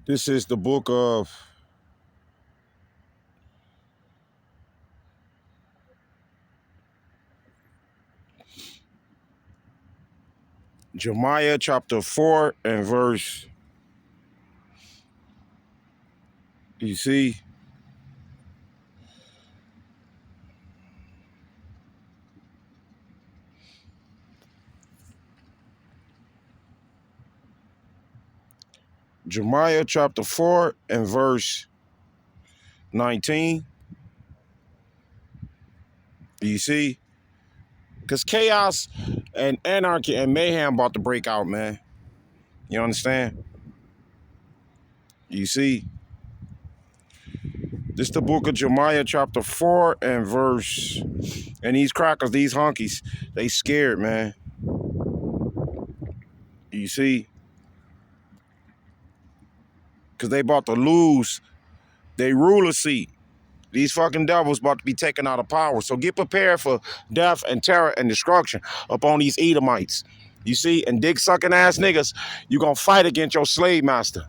This is the book of Jeremiah chapter 4 and verse, you see, Jeremiah chapter 4 and verse 19. You see? Because chaos and anarchy and mayhem about to break out, man. You understand? You see? This is the book of Jeremiah chapter 4 and verse. And these crackers, these honkies, they scared, man. You see? Because they about to lose their ruler seat. These fucking devils about to be taken out of power. So get prepared for death and terror and destruction upon these Edomites. You see? And dick sucking ass niggas, you gonna fight against your slave master,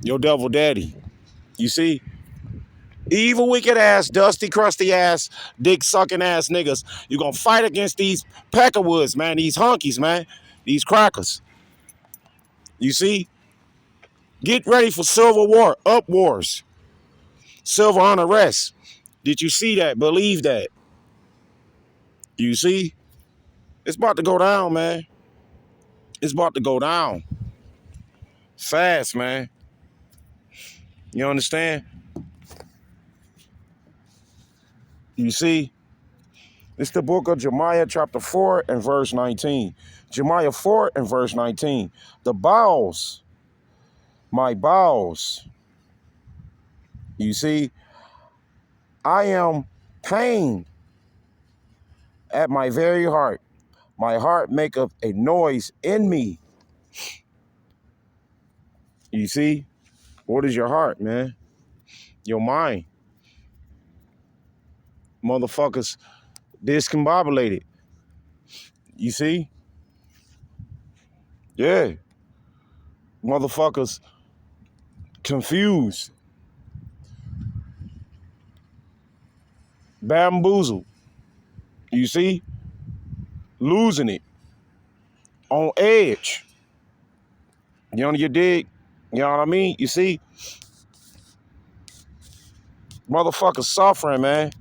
your devil daddy. You see? Evil, wicked ass, dusty, crusty ass, dick sucking ass niggas. You gonna fight against these peckerwoods, man. These honkies, man. These crackers. You see? Get ready for civil war, up wars, civil unrest. Did you see that? Believe that. You see? It's about to go down, man. It's about to go down. Fast, man. You understand? You see? It's the book of Jeremiah chapter 4 and verse 19. Jeremiah 4 and verse 19. The bowels, my bowels. You see? I am pain at my very heart. My heart maketh a noise in me. You see? What is your heart, man? Your mind. Motherfuckers discombobulated. You see? Yeah. Motherfuckers confused. Bamboozled. You see? Losing it. On edge. You know, you dig? You know what I mean? You see? Motherfuckers suffering, man.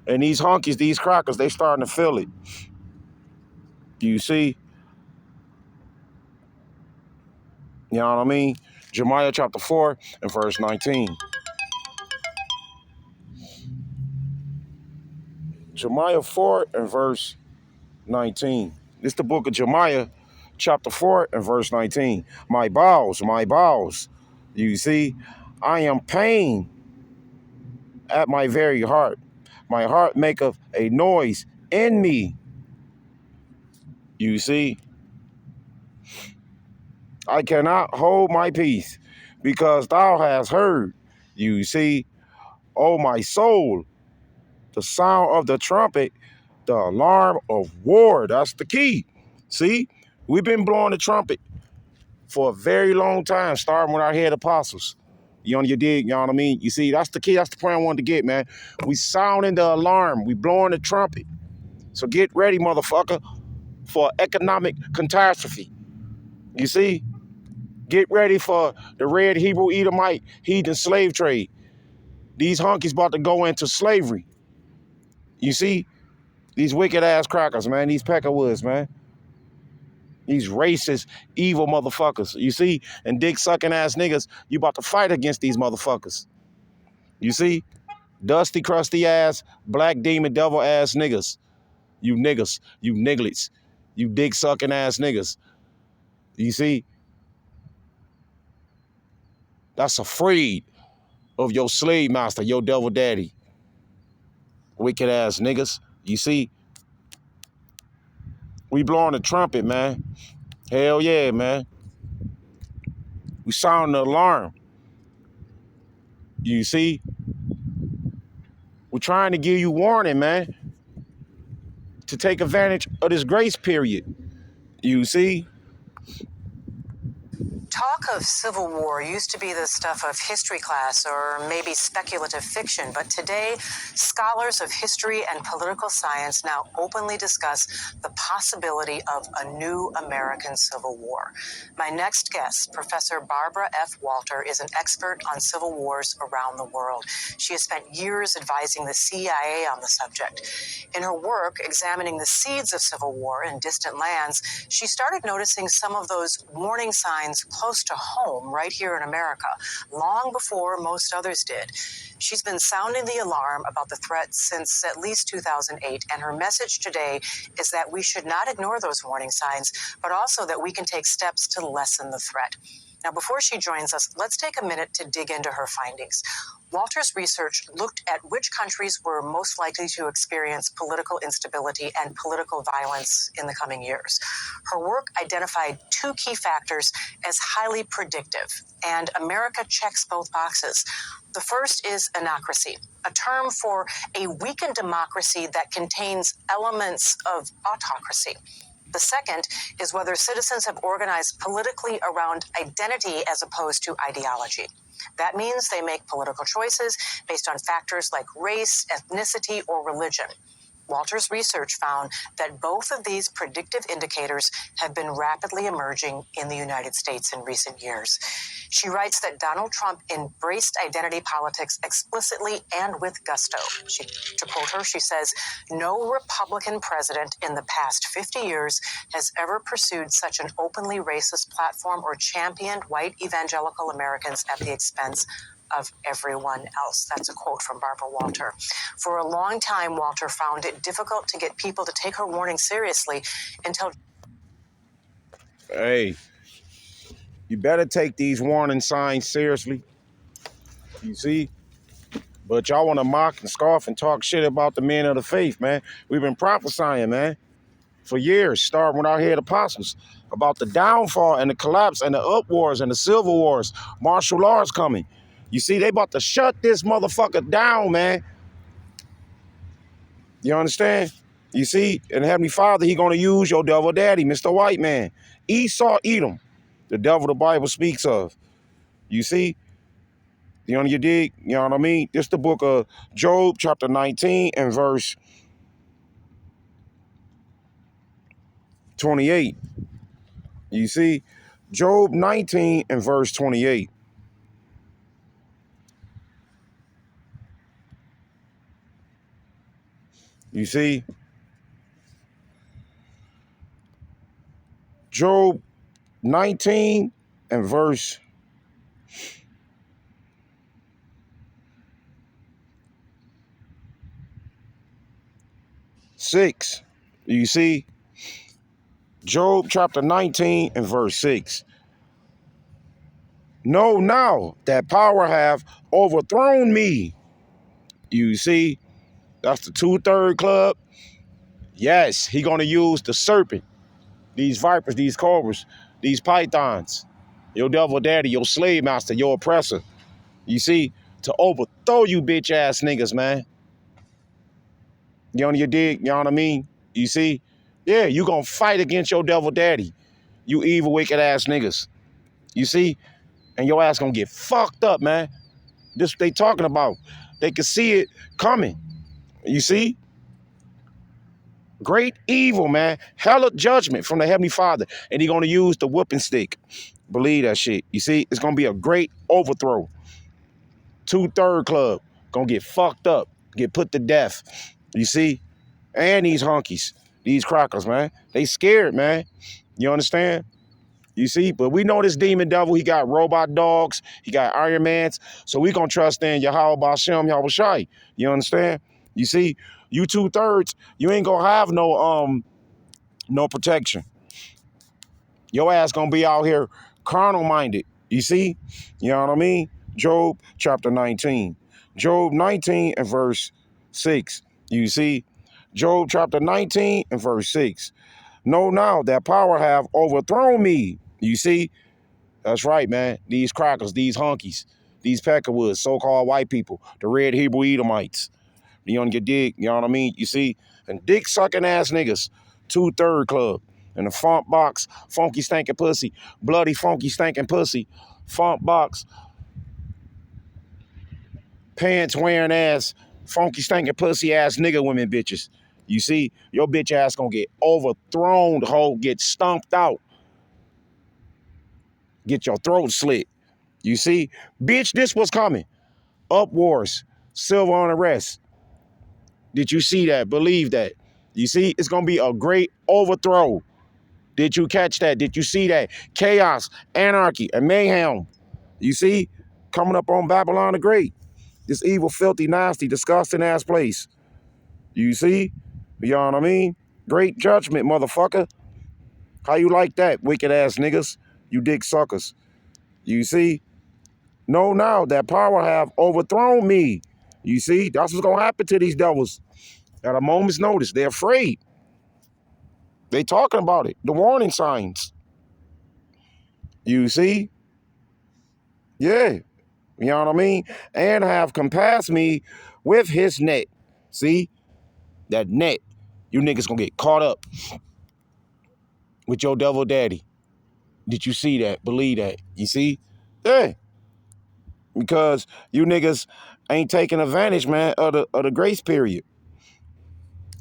And these honkies, these crackers, they starting to feel it. You see? You know what I mean? Jeremiah chapter 4 and verse 19. Jeremiah 4 and verse 19. It's the book of Jeremiah chapter 4 and verse 19. My bowels, my bowels. You see? I am pain at my very heart. My heart maketh a noise in me. You see? I cannot hold my peace because thou hast heard. You see? O my soul, the sound of the trumpet, the alarm of war. That's the key. See? We've been blowing the trumpet for a very long time, starting with our head apostles. You know, you dig, you know what I mean? You see, that's the key. That's the point I wanted to get, man. We sounding the alarm. We blowing the trumpet. So get ready, motherfucker, for economic catastrophe. You see? Get ready for the red Hebrew Edomite heathen slave trade. These honkies about to go into slavery. You see? These wicked ass crackers, man. These Peckerwoods, man. These racist, evil motherfuckers. You see? And dick sucking ass niggas, you about to fight against these motherfuckers. You see? Dusty, crusty ass, black demon devil ass niggas. You niggas. You nigglets. You dick sucking ass niggas. You see? That's afraid of your slave master, your devil daddy. Wicked ass niggas. You see? We blowing the trumpet, man. Hell yeah, man. We sounding the alarm. You see? We're trying to give you warning, man, to take advantage of this grace period. You see? Talk of civil war used to be the stuff of history class or maybe speculative fiction, but today, scholars of history and political science now openly discuss the possibility of a new American Civil War. My next guest, Professor Barbara F. Walter, is an expert on civil wars around the world. She has spent years advising the CIA on the subject. In her work examining the seeds of civil war in distant lands, she started noticing some of those warning signs close to home right here in America, long before most others did. She's been sounding the alarm about the threat since at least 2008, and her message today is that we should not ignore those warning signs, but also that we can take steps to lessen the threat. Now, before she joins us, let's take a minute to dig into her findings. Walter's research looked at which countries were most likely to experience political instability and political violence in the coming years. Her work identified two key factors as highly predictive, and America checks both boxes. The first is anocracy, a term for a weakened democracy that contains elements of autocracy. The second is whether citizens have organized politically around identity as opposed to ideology. That means they make political choices based on factors like race, ethnicity, or religion. Walter's research found that both of these predictive indicators have been rapidly emerging in the United States in recent years. She writes that Donald Trump embraced identity politics explicitly and with gusto. To quote her, she says, "No Republican president in the past 50 years has ever pursued such an openly racist platform or championed white evangelical Americans at the expense of everyone else." That's a quote from Barbara Walter. For a long time, Walter found it difficult to get people to take her warning seriously until... Hey, you better take these warning signs seriously. You see? But y'all want to mock and scoff and talk shit about the men of the faith, man. We've been prophesying, man, for years, starting with our head apostles, about the downfall and the collapse and the up wars and the civil wars, martial laws coming. You see, they about to shut this motherfucker down, man. You understand? You see, and Heavenly Father, he gonna use your devil daddy, Mr. White Man. Esau, Edom, the devil the Bible speaks of. You see? You know, you dig? You know what I mean? This is the book of Job, chapter 19 and verse 28. You see? Job 19 and verse 28. You see? Job 19 and verse 6. You see? Job chapter 19 and verse 6. Know now that power have overthrown me. You see? That's the 2/3 club. Yes, he gonna use the serpent, these vipers, these cobras, these pythons, your devil daddy, your slave master, your oppressor. You see, to overthrow you bitch ass niggas, man. You know your dig? You know what I mean? You see? Yeah, you gonna fight against your devil daddy, you evil wicked ass niggas. You see? And your ass gonna get fucked up, man. This what they talking about. They can see it coming. You see? Great evil, man. Hella judgment from the Heavenly Father. And he gonna use the whooping stick. Believe that shit. You see, it's gonna be a great overthrow. 2/3 club gonna get fucked up, get put to death. You see? And these honkies, these crackers, man. They scared, man. You understand? You see? But we know this demon devil, he got robot dogs, he got Iron Mans, so we gonna trust in Yahweh Bashem, Yahweh Shai. You understand? You see? You 2/3, you ain't gonna have no protection. Your ass gonna be out here carnal minded. You see? You know what I mean? Job chapter 19. Job 19 and verse 6. You see? Job chapter 19 and verse 6. Know now that power have overthrown me. You see? That's right, man. These crackers, these honkies, these peckerwoods, so-called white people, the red Hebrew Edomites. You on your dig, you know what I mean? You see? And dick sucking ass niggas, 2/3 club. And the funk box, funky stinking pussy, bloody funky stinking pussy, funk box, pants wearing ass, funky stinking pussy ass nigga women bitches. You see? Your bitch ass gonna get overthrown, hoe, get stomped out. Get your throat slit. You see? Bitch, this was coming. Up wars, silver on arrest. Did you see that? Believe that. You see? It's gonna be a great overthrow. Did you catch that? Did you see that? Chaos, anarchy, and mayhem. You see? Coming up on Babylon the Great. This evil, filthy, nasty, disgusting ass place. You see? You know what I mean? Great judgment, motherfucker. How you like that, wicked ass niggas? You dick suckers. You see? Know now that power have overthrown me. You see? That's what's gonna happen to these devils. At a moment's notice, they're afraid. They talking about it. The warning signs. You see? Yeah. You know what I mean? And have compassed me with his net. See? That net. You niggas gonna get caught up with your devil daddy. Did you see that? Believe that. You see? Yeah. Because you niggas ain't taking advantage, man, of the grace period.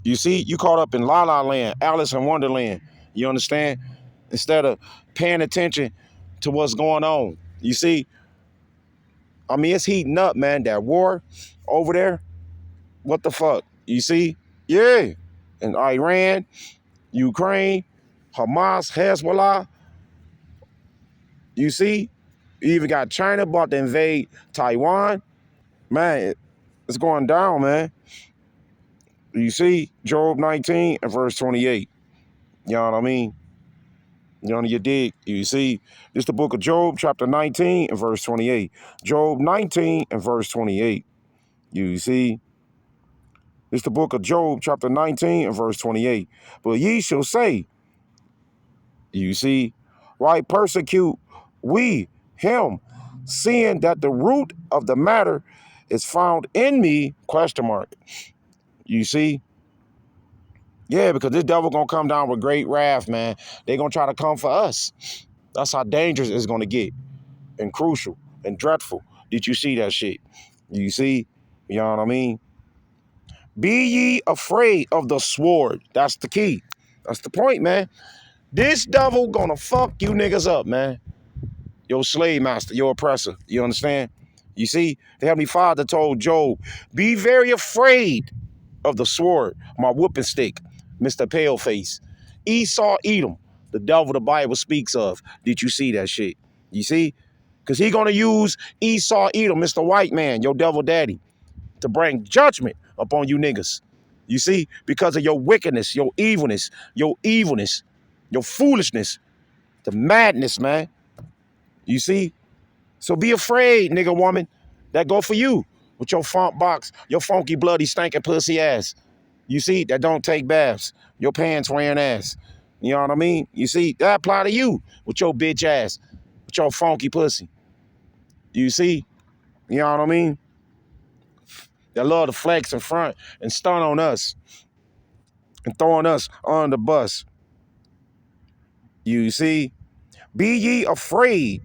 You see? You caught up in La La Land, Alice in Wonderland. You understand? Instead of paying attention to what's going on. You see? I mean, it's heating up, man. That war over there. What the fuck? You see? Yeah. In Iran, Ukraine, Hamas, Hezbollah. You see? You even got China about to invade Taiwan. Man, it's going down, man. You see? Job 19 and verse 28. You know what I mean? You know, you dig? You see? This the book of Job, chapter 19 and verse 28. Job 19 and verse 28. You see? It's the book of Job, chapter 19 and verse 28. But ye shall say, you see, why persecute we him, seeing that the root of the matter is found in me, question mark. You see? Yeah, because this devil gonna come down with great wrath, man. They gonna try to come for us. That's how dangerous it's gonna get, and crucial, and dreadful. Did you see that shit? You see? You know what I mean? Be ye afraid of the sword. That's the key. That's the point, man. This devil gonna fuck you niggas up, man. Your slave master, your oppressor. You understand? You see, the Heavenly Father told Job, be very afraid of the sword, my whooping stick, Mr. Paleface. Esau, Edom, the devil the Bible speaks of. Did you see that shit? You see? Because he gonna use Esau, Edom, Mr. White Man, your devil daddy, to bring judgment upon you niggas. You see? Because of your wickedness, your evilness, your foolishness, the madness, man. You see? So be afraid, nigga woman. That go for you with your funk box, your funky, bloody, stinking pussy ass. You see? That don't take baths. Your pants wearing ass. You know what I mean? You see? That apply to you with your bitch ass, with your funky pussy. You see? You know what I mean? They love to flex in front and stun on us and throwing us on the bus. You see? Be ye afraid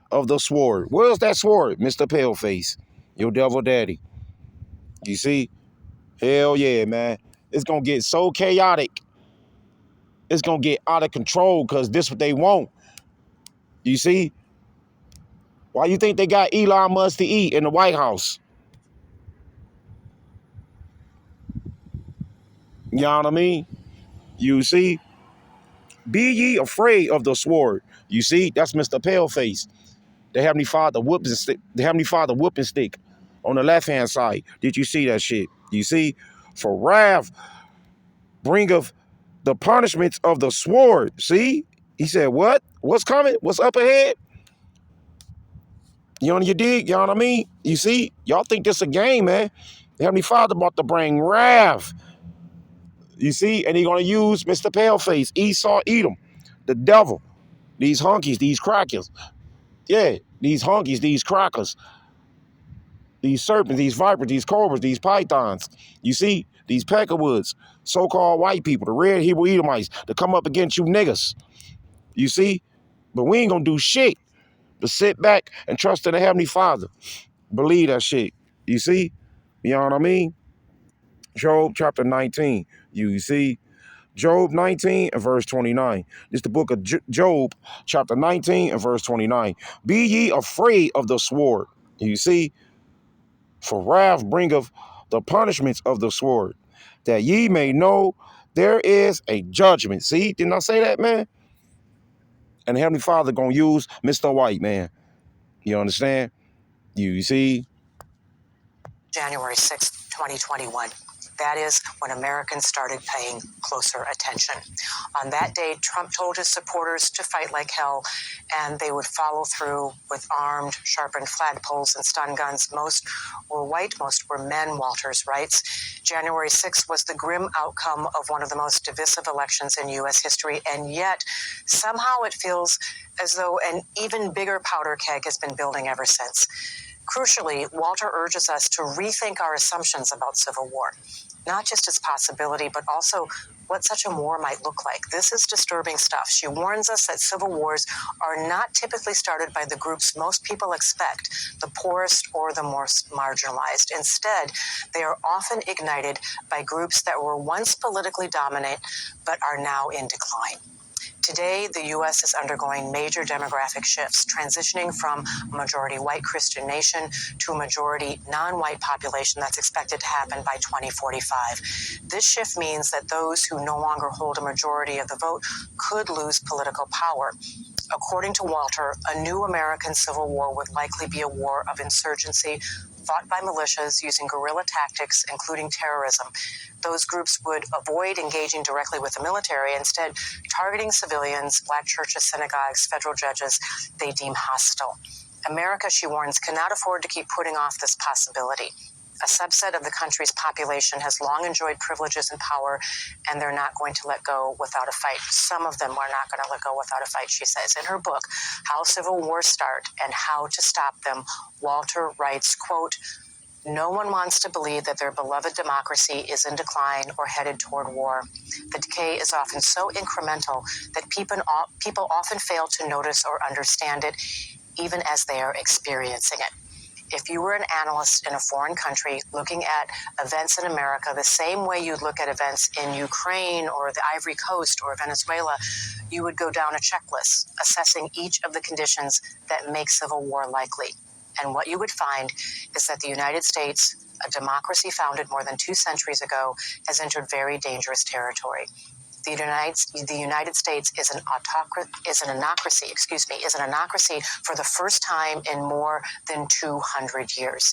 of the sword. Where's that sword, Mr. Paleface? Your devil daddy. You see? Hell yeah, man. It's going to get so chaotic. It's going to get out of control because this what they want. You see? Why you think they got Elon Musk to eat in the White House? You know what I mean? You see? Be ye afraid of the sword. You see? That's Mr. Paleface. The Heavenly Father whooping stick. The Heavenly Father whooping stick on the left-hand side. Did you see that shit? You see? For wrath bringeth the punishments of the sword. See? He said, what? What's coming? What's up ahead? You know, you dig? You know what I mean? You see? Y'all think this a game, man. The Heavenly Father about to bring wrath. You see? And he gonna use Mr. Paleface, Esau, Edom, the devil, these honkies, these crackers. Yeah, these honkies, these crackers, these serpents, these vipers, these cobras, these pythons. You see? These peckerwoods, so-called white people, the red Hebrew Edomites, to come up against you niggas. You see? But we ain't gonna do shit but sit back and trust in the Heavenly Father. Believe that shit. You see? You know what I mean? Job chapter 19. You see? Job 19 and verse 29. This is the book of Job chapter 19 and verse 29. Be ye afraid of the sword. You see? For wrath bringeth the punishments of the sword, that ye may know there is a judgment. See? Didn't I say that, man? And the Heavenly Father gonna use Mr. White, man. You understand? You see? January 6th, 2021. That is when Americans started paying closer attention. On that day, Trump told his supporters to fight like hell, and they would follow through with armed, sharpened flagpoles and stun guns. Most were white, most were men, Walters writes. January 6th was the grim outcome of one of the most divisive elections in U.S. history, and yet somehow it feels as though an even bigger powder keg has been building ever since. Crucially, Walter urges us to rethink our assumptions about civil war, not just its possibility, but also what such a war might look like. This is disturbing stuff. She warns us that civil wars are not typically started by the groups most people expect, the poorest or the most marginalized. Instead, they are often ignited by groups that were once politically dominant but are now in decline. Today, the U.S. is undergoing major demographic shifts, transitioning from a majority white Christian nation to a majority non-white population that's expected to happen by 2045. This shift means that those who no longer hold a majority of the vote could lose political power. According to Walter, a new American civil war would likely be a war of insurgency fought by militias using guerrilla tactics, including terrorism. Those groups would avoid engaging directly with the military, instead targeting civilians, black churches, synagogues, federal judges they deem hostile. America, she warns, cannot afford to keep putting off this possibility. A subset of the country's population has long enjoyed privileges and power, and they're not going to let go without a fight. Some of them are not going to let go without a fight, she says. In her book, How Civil Wars Start and How to Stop Them, Walter writes, quote, "No one wants to believe that their beloved democracy is in decline or headed toward war. The decay is often so incremental that people often fail to notice or understand it, even as they are experiencing it. If you were an analyst in a foreign country looking at events in America the same way you'd look at events in Ukraine or the Ivory Coast or Venezuela, you would go down a checklist, assessing each of the conditions that make civil war likely. And what you would find is that the United States, a democracy founded more than 2 centuries ago, has entered very dangerous territory. The United States is an anocracy for the first time in more than 200 years.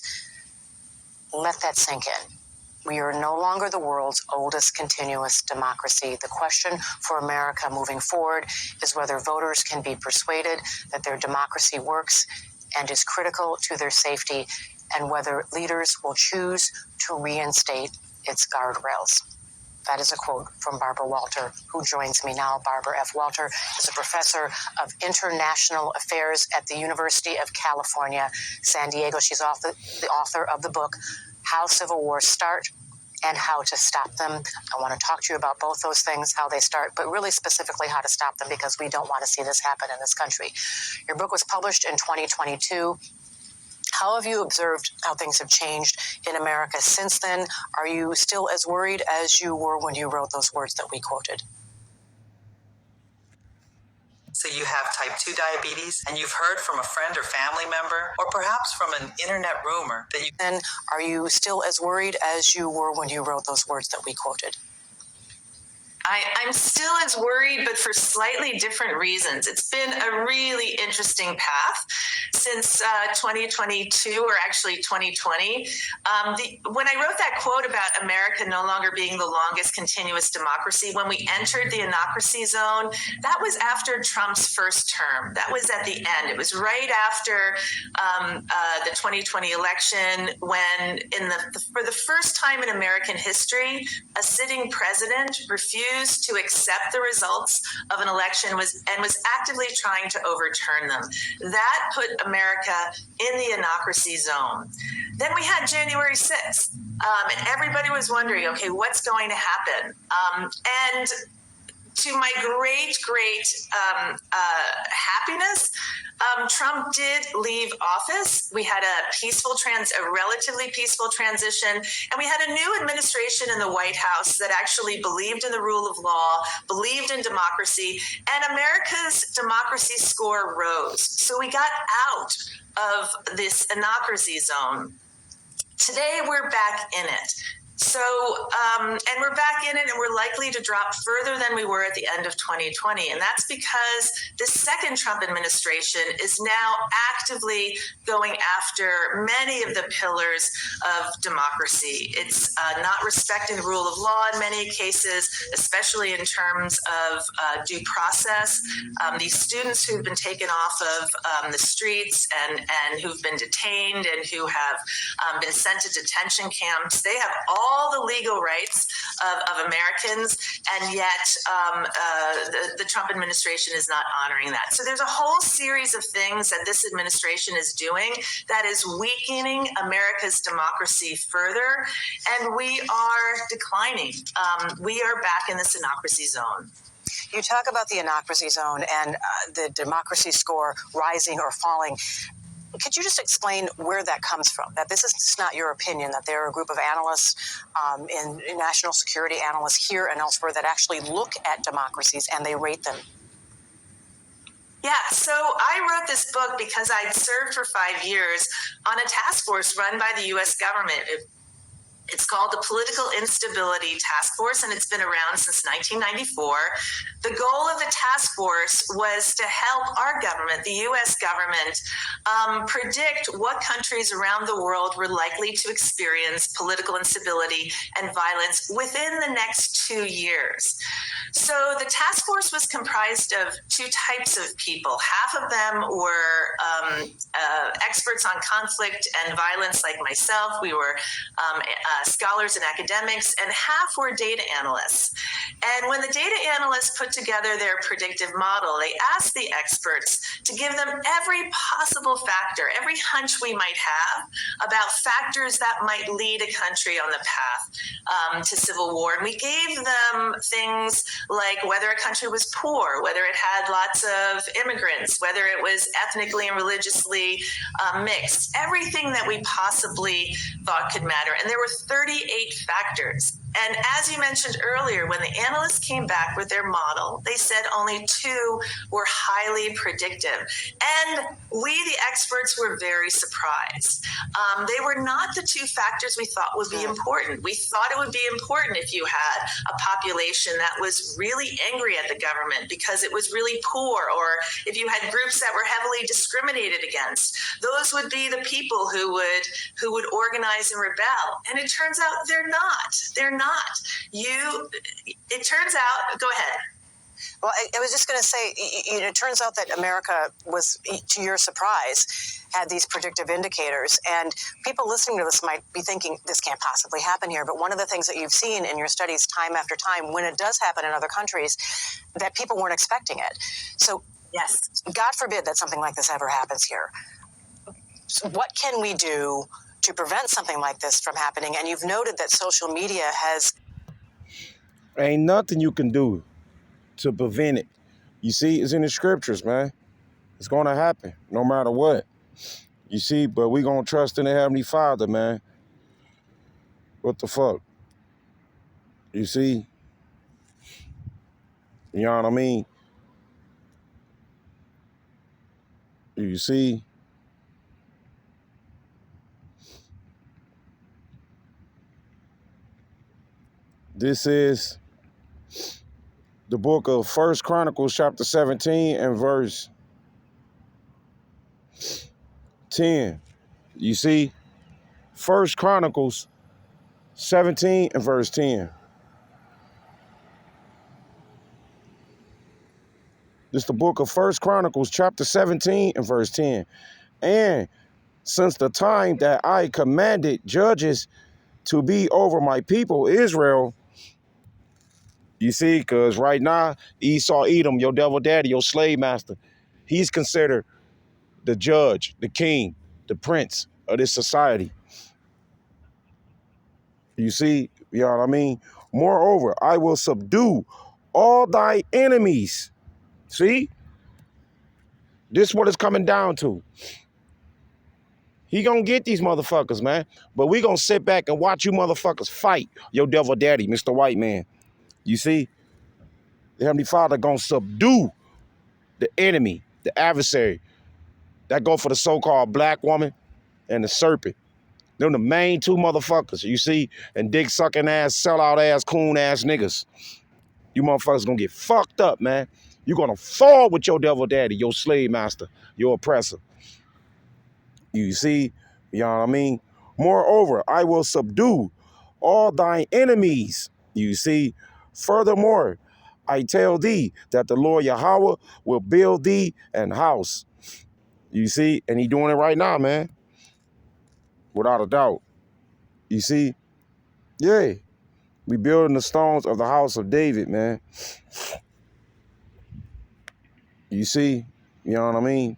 Let that sink in. We are no longer the world's oldest continuous democracy. The question for America moving forward is whether voters can be persuaded that their democracy works and is critical to their safety, and whether leaders will choose to reinstate its guardrails." That is a quote from Barbara Walter, who joins me now. Barbara F. Walter is a professor of international affairs at the University of California, San Diego. She's the author of the book, How Civil Wars Start and How to Stop Them. I want to talk to you about both those things, how they start, but really specifically how to stop them, because we don't want to see this happen in this country. Your book was published in 2022. How have you observed how things have changed in America since then? Are you still as worried as you were when you wrote those words that we quoted? So you have type 2 diabetes, and you've heard from a friend or family member, or perhaps from an internet rumor that you... Then are you still as worried as you were when you wrote those words that we quoted? I'm still as worried, but for slightly different reasons. It's been a really interesting path since 2022, or actually 2020. When I wrote that quote about America no longer being the longest continuous democracy, when we entered the Anocracy zone, that was after Trump's first term. That was at the end. It was right after the 2020 election, when for the first time in American history, a sitting president refused to accept the results of an election and was actively trying to overturn them. That put America in the Anocracy zone. Then we had January 6th, and everybody was wondering, okay, what's going to happen? And to my great happiness, Trump did leave office. We had a relatively peaceful transition, and we had a new administration in the White House that actually believed in the rule of law, believed in democracy, and America's democracy score rose. So we got out of this Anocracy zone. Today, we're back in it. So, and we're back in it, and we're likely to drop further than we were at the end of 2020. And that's because the second Trump administration is now actively going after many of the pillars of democracy. It's not respecting the rule of law in many cases, especially in terms of due process. These students who've been taken off of the streets and who've been detained and who have been sent to detention camps, they have all the legal rights of Americans, and yet the Trump administration is not honoring that. So there's a whole series of things that this administration is doing that is weakening America's democracy further, and we are declining. We are back in this Anocracy zone. You talk about the Anocracy zone and the democracy score rising or falling. Could you just explain where that comes from? That this is not your opinion, that there are a group of analysts, and national security analysts here and elsewhere that actually look at democracies and they rate them. Yeah, so I wrote this book because I'd served for 5 years on a task force run by the U.S. government. It's called the Political Instability Task Force, and it's been around since 1994. The goal of the task force was to help our government, the U.S. government, predict what countries around the world were likely to experience political instability and violence within the next 2 years. So the task force was comprised of two types of people. Half of them were experts on conflict and violence like myself. We were scholars and academics, and half were data analysts. And when the data analysts put together their predictive model, they asked the experts to give them every possible factor, every hunch we might have about factors that might lead a country on the path to civil war. And we gave them things like whether a country was poor, whether it had lots of immigrants, whether it was ethnically and religiously mixed, everything that we possibly thought could matter. And there were 38 factors. And as you mentioned earlier, when the analysts came back with their model, they said only 2 were highly predictive. And we, the experts, were very surprised. They were not the 2 factors we thought would be important. We thought it would be important if you had a population that was really angry at the government because it was really poor, or if you had groups that were heavily discriminated against. Those would be the people who would organize and rebel. And it turns out they're not. They're not. It turns out, go ahead. Well, I was just going to say, it turns out that America was, to your surprise, had these predictive indicators. And people listening to this might be thinking, this can't possibly happen here. But one of the things that you've seen in your studies time after time, when it does happen in other countries, that people weren't expecting it. So, yes, God forbid that something like this ever happens here. So what can we do to prevent something like this from happening? And you've noted that social media has... Ain't nothing you can do to prevent it. You see, it's in the scriptures, man. It's going to happen no matter what. You see, but we going to trust in the Heavenly Father, man. What the fuck? You see? You know what I mean? You see? This is the book of First Chronicles, chapter 17 and verse 10. You see? First Chronicles 17 and verse 10. This is the book of First Chronicles, chapter 17 and verse 10. And since the time that I commanded judges to be over my people Israel, you see, because right now, Esau Edom, your devil daddy, your slave master, he's considered the judge, the king, the prince of this society. You see, you know what I mean? Moreover, I will subdue all thy enemies. See? This is what it's coming down to. He gonna get these motherfuckers, man. But we gonna sit back and watch you motherfuckers fight your devil daddy, Mr. White Man. You see? The Heavenly Father gonna subdue the enemy, the adversary. That go for the so-called black woman and the serpent. Them the main two motherfuckers, you see? And dick sucking ass, sellout ass, coon ass niggas. You motherfuckers gonna get fucked up, man. You gonna fall with your devil daddy, your slave master, your oppressor. You see? You know what I mean? Moreover, I will subdue all thine enemies. You see? Furthermore, I tell thee that the Lord Yahweh will build thee an house. You see? And he doing it right now, man. Without a doubt. You see? Yeah. We building the stones of the house of David, man. You see? You know what I mean?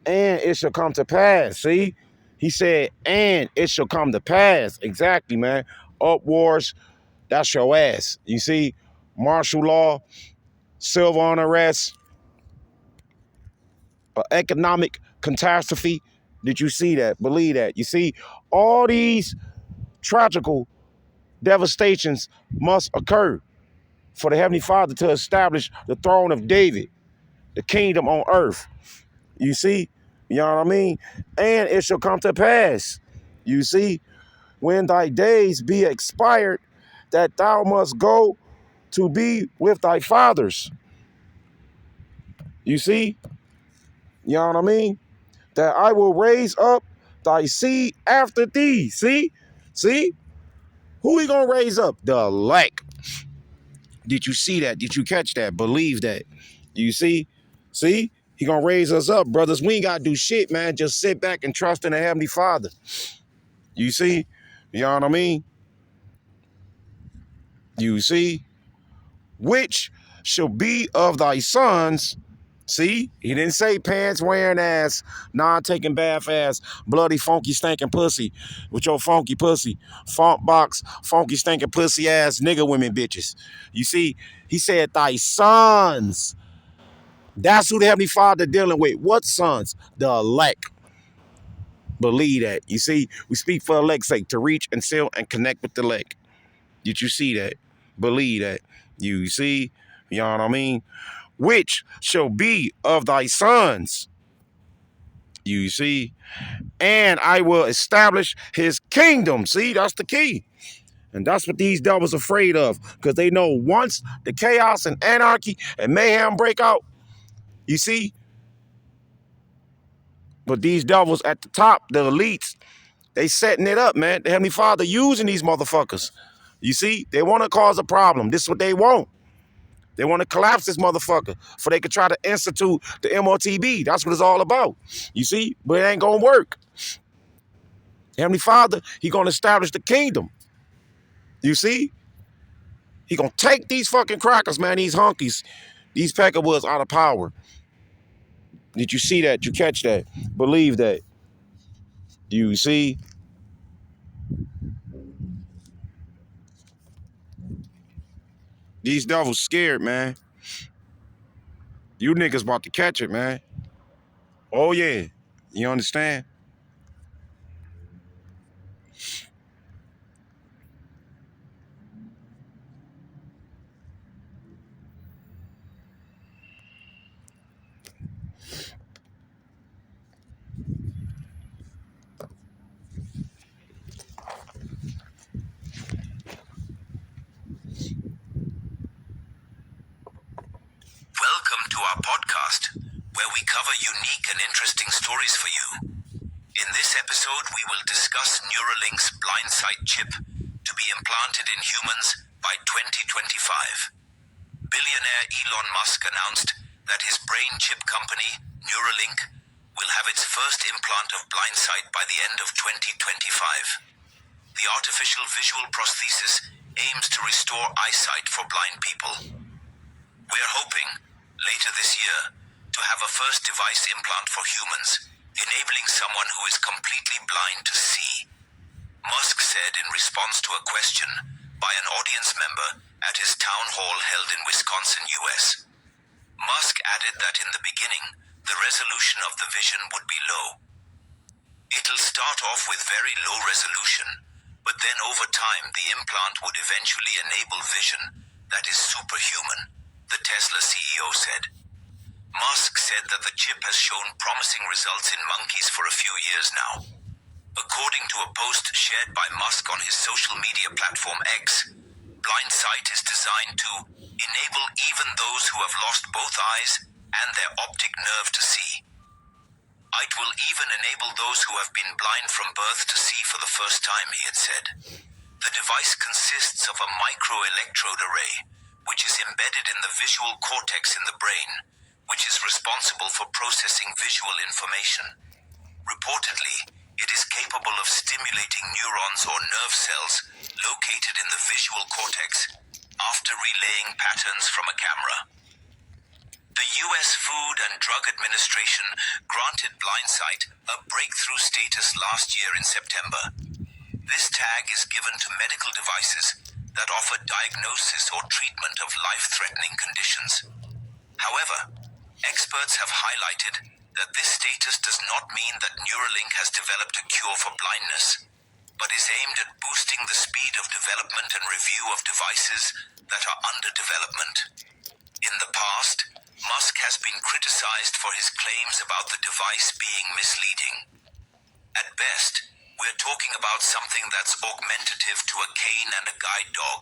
And it shall come to pass. See? He said, and it shall come to pass. Exactly, man. Up wars, that's your ass. You see? Martial law, civil unrest, economic catastrophe. Did you see that? Believe that. You see? All these tragical devastations must occur for the Heavenly Father to establish the throne of David, the kingdom on earth. You see? You know what I mean? And it shall come to pass. You see? When thy days be expired, that thou must go to be with thy fathers. You see? You know what I mean? That I will raise up thy seed after thee. See? See? Who he gonna raise up? The elect. Did you see that? Did you catch that? Believe that. You see? See? He gonna raise us up, brothers. We ain't gotta do shit, man. Just sit back and trust in the Heavenly Father. You see? You know what I mean? You see? Which shall be of thy sons. See? He didn't say pants wearing ass, non-taking bath ass, bloody, funky, stinking pussy with your funky pussy, funk box, funky, stinking pussy ass nigga women bitches. You see? He said thy sons. That's who the Heavenly Father dealing with. What sons? The elect. Believe that. You see? We speak for elect's sake to reach and seal and connect with the elect. Did you see that? Believe that. You see? You know what I mean? Which shall be of thy sons. You see? And I will establish his kingdom. See, that's the key. And that's what these devils are afraid of. Because they know once the chaos and anarchy and mayhem break out, you see? But these devils at the top, the elites, they setting it up, man. The Heavenly Father using these motherfuckers. You see? They want to cause a problem. This is what they want. They want to collapse this motherfucker so they could try to institute the MOTB. That's what it's all about. You see? But it ain't going to work. Heavenly Father, he going to establish the kingdom. You see? He going to take these fucking crackers, man, these honkies, these peckerwoods out of power. Did you see that? Did you catch that? Believe that. You see? These devils scared, man. You niggas about to catch it, man. Oh, yeah. You understand? we cover unique and interesting stories for you. In this episode, we will discuss Neuralink's blind sight chip to be implanted in humans by 2025. Billionaire Elon Musk announced that his brain chip company, Neuralink, will have its first implant of blind sight by the end of 2025. The artificial visual prosthesis aims to restore eyesight for blind people. We are hoping, later this year, to have a first device implant for humans, enabling someone who is completely blind to see. Musk said in response to a question by an audience member at his town hall held in Wisconsin, US. Musk added that in the beginning, the resolution of the vision would be low. It'll start off with very low resolution, but then over time the implant would eventually enable vision that is superhuman, the Tesla CEO said. Musk said that the chip has shown promising results in monkeys for a few years now. According to a post shared by Musk on his social media platform X, blind sight is designed to enable even those who have lost both eyes and their optic nerve to see. It will even enable those who have been blind from birth to see for the first time, he had said. The device consists of a microelectrode array, which is embedded in the visual cortex in the brain, which is responsible for processing visual information. Reportedly, it is capable of stimulating neurons or nerve cells located in the visual cortex after relaying patterns from a camera. The U.S. Food and Drug Administration granted blindsight a breakthrough status last year in September. This tag is given to medical devices that offer diagnosis or treatment of life-threatening conditions. However, experts have highlighted that this status does not mean that Neuralink has developed a cure for blindness, but is aimed at boosting the speed of development and review of devices that are under development. In the past, Musk has been criticized for his claims about the device being misleading. At best, we're talking about something that's augmentative to a cane and a guide dog,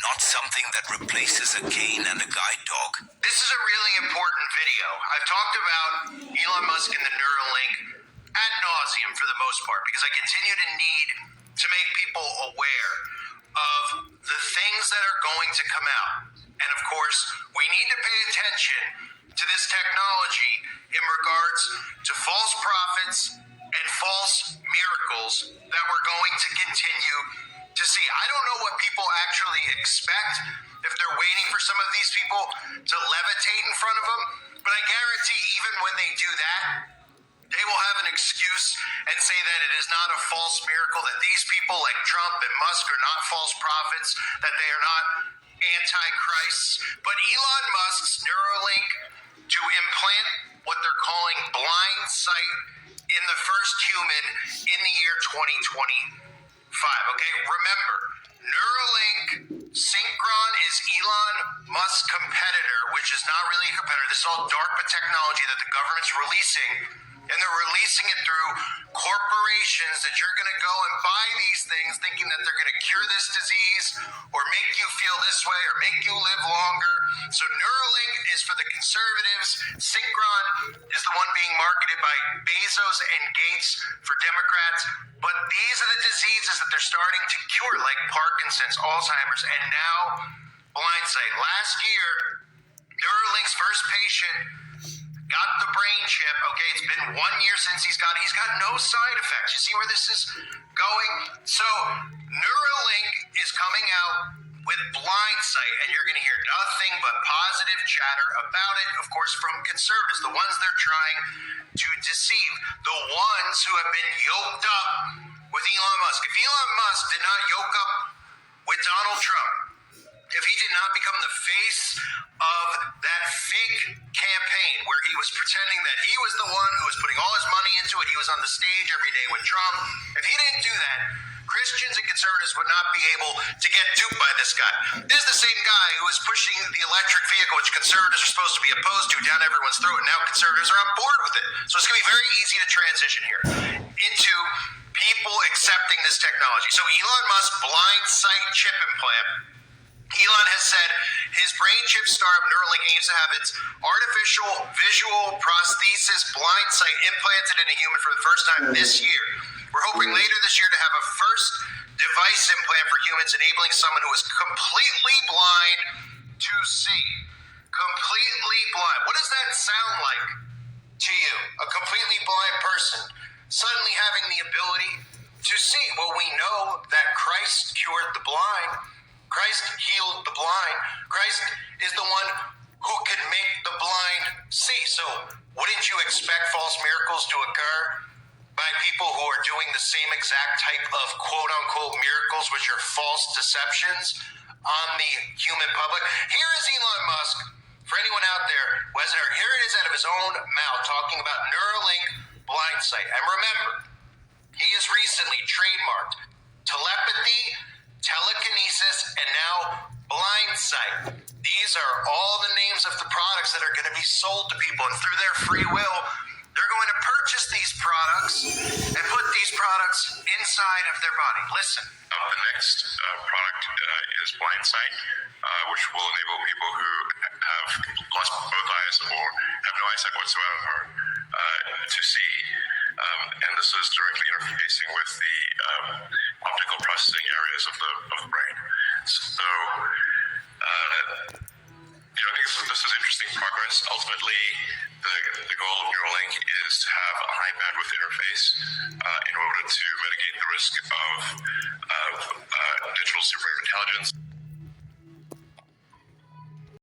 not something that replaces a cane and a guide dog. This is a really important video. I've talked about Elon Musk and the Neuralink ad nauseum for the most part, because I continue to need to make people aware of the things that are going to come out. And of course, we need to pay attention to this technology in regards to false prophets and false miracles that we're going to continue to see. I don't know what people actually expect if they're waiting for some of these people to levitate in front of them, but I guarantee even when they do that, they will have an excuse and say that it is not a false miracle, that these people like Trump and Musk are not false prophets, that they are not antichrists. But Elon Musk's Neuralink to implant what they're calling blind sight in the first human in the year 2025. Okay, remember, Neuralink Synchron is Elon Musk's competitor, which is not really a competitor. This is all DARPA technology that the government's releasing, and they're releasing it through corporations that you're going to go and buy these things thinking that they're going to cure this disease or make you feel this way or make you live longer. So Neuralink is for the conservatives. Synchron is the one being marketed by Bezos and Gates for Democrats. But these are the diseases that they're starting to cure, like Parkinson's, Alzheimer's, and now blind sight. Last year, Neuralink's first patient got the brain chip. Okay, it's been 1 year since he's got no side effects. You see where this is going? So Neuralink is coming out with blind sight, and you're going to hear nothing but positive chatter about it, of course, from conservatives, the ones they're trying to deceive, the ones who have been yoked up with Elon Musk. If Elon Musk did not yoke up with Donald Trump, if he did not become the face of that fake campaign where he was pretending that he was the one who was putting all his money into it, he was on the stage every day with Trump, if he didn't do that, Christians and conservatives would not be able to get duped by this guy. This is the same guy who was pushing the electric vehicle, which conservatives are supposed to be opposed to, down everyone's throat, and now conservatives are on board with it. So it's going to be very easy to transition here into people accepting this technology. So Elon Musk blind sight chip implant, Elon has said His brain chip startup Neuralink aims to have its artificial visual prosthesis blind sight implanted in a human for the first time this year. We're hoping later this year to have a first device implant for humans, enabling someone who is completely blind to see. Completely blind. What does that sound like to you? A completely blind person suddenly having the ability to see. Well, we know that Christ cured the blind. Christ healed the blind. Christ is the one who can make the blind see. So wouldn't you expect false miracles to occur by people who are doing the same exact type of quote-unquote miracles, which are false deceptions on the human public? Here is Elon Musk. For anyone out there who hasn't heard, here it is out of his own mouth talking about Neuralink blind sight. And remember, he has recently trademarked telepathy, telekinesis, and now blind sight. These are all the names of the products that are going to be sold to people, and through their free will, they're going to purchase these products and put these products inside of their body. Listen. The next product is blind sight, which will enable people who have lost both eyes or have no eyesight whatsoever to see. And this is directly interfacing with the optical processing areas of the brain. So, I think this is interesting progress. Ultimately, the goal of Neuralink is to have a high bandwidth interface in order to mitigate the risk of digital superintelligence.